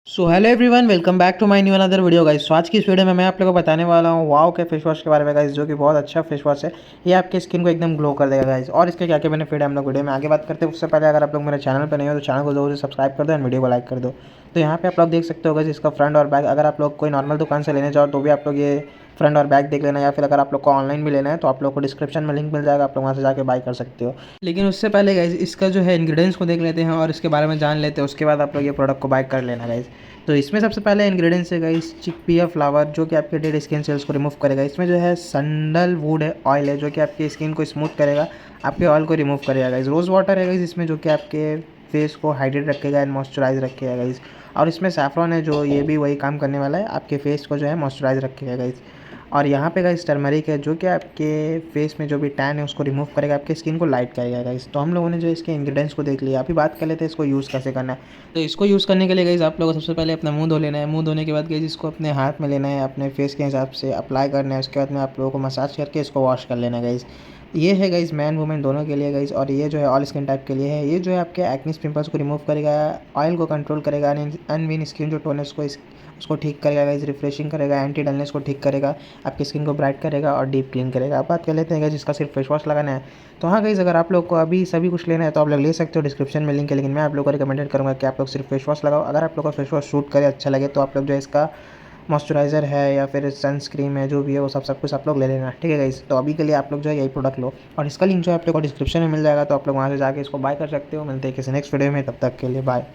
So hello everyone, welcome back to my new another video guys. आज की इस video में मैं आप लोगों को बताने वाला हूँ वाओ के फेस वॉश के बारे में गाइस, जो कि बहुत अच्छा फेस वॉश है। ये आपके स्किन को एकदम ग्लो कर देगा गाइस। और इसके क्या क्या बेनिफिट है हम लोग वीडियो में आगे बात करते हैं। उससे पहले अगर आप लोग मेरे चैनल पर नहीं हो तो चैनल को जरूर से सब्सक्राइब कर दो एंड वीडियो को लाइक कर दो। तो यहाँ पे आप लोग देख सकते हो गाइस इसका फ्रंट और बैक। अगर आप लोग कोई नॉर्मल दुकान से लेने जाओ तो भी आप लोग ये फ्रंट और बैक देख लेना, या फिर अगर आप लोग को ऑनलाइन भी लेना है तो आप लोग को डिस्क्रिप्शन में लिंक मिल जाएगा, आप लोग वहाँ से जाके बाय कर सकते हो। लेकिन उससे पहले गाइस इसका जो है इंग्रेडिएंट्स को देख लेते हैं और इसके बारे में जान लेते हैं। उसके बाद आप लोग ये प्रोडक्ट को बाय कर लेना गाइस। तो इसमें सबसे पहले इंग्रेडिएंट्स है गाइस चिकपिया फ्लावर, जो कि आपके डेड स्किन सेल्स को रिमूव करेगा। इसमें जो है सैंडलवुड है ऑयल है, जो कि आपकी स्किन को स्मूथ करेगा, आपके ऑयल को रिमूव करेगा गाइस। रोज़ वाटर है गाइस इसमें, जो कि आपके फेस को हाइड्रेट रखेगा एंड मॉइस्चराइज रखेगा गाइस। और इसमें सैफरॉन है, जो ये भी वही काम करने वाला है, आपके फेस को जो है मॉइस्चराइज रखेगा गाइस। और यहाँ पे गाइस टर्मरिक है, जो कि आपके फेस में जो भी टैन है उसको रिमूव करेगा, आपके स्किन को लाइट करेगा गाइस। तो हम लोगों ने जो इसके इंग्रेडिएंट्स को देख लिया, अभी बात कर लेते हैं इसको यूज़ कैसे करना है। तो इसको यूज़ करने के लिए गाइस आप लोगों को सबसे पहले अपना मुंह धो लेना है। मुंह धोने के बाद गाइस इसको अपने हाथ में लेना है, अपने फेस के हिसाब से अप्लाई करना है। उसके बाद में आप लोगों को मसाज करके इसको वॉश कर लेना है गाइस। ये है गाइस मैन वुमेन दोनों के लिए गाइस। और ये जो है ऑल स्किन टाइप के लिए है। ये जो है आपके एक्नेस पिंपल्स को रिमूव करेगा, ऑयल को कंट्रोल करेगा, अनवीन स्किन जो टोनर्स को उसको ठीक करेगा गाइस, रिफ्रेशिंग करेगा, एंटी डलनेस को ठीक करेगा, आपकी स्किन को ब्राइट करेगा और डीप क्लीन करेगा। अब बात कर लेते हैं गाइस जिसका सिर्फ फेस वॉश लगाना है। तो हाँ गाइस, अगर आप लोग को अभी सभी कुछ लेना है तो आप लोग ले सकते हो, डिस्क्रिप्शन में लिंक है। लेकिन मैं आप लोग को रिकमेंडेड करूँगा कि आप लोग सिर्फ फेस वॉश लगाओ। अगर आप लोग का फेस वॉश शूट करे, अच्छा लगे, तो आप लोग जो है इसका मॉइस्चराइज़र है या फिर सनस्क्रीन है, जो भी है वो सब कुछ आप लोग ले लेना, ठीक है गाइस। तो अभी के लिए आप लोग जो है यही प्रोडक्ट लो, और इसका लिंक जो है आप लोग को डिस्क्रिप्शन में मिल जाएगा, तो आप लोग वहाँ से जाके इसको बाय कर सकते हो। मिलते हैं किसी नेक्स्ट वीडियो में, तब तक के लिए बाय।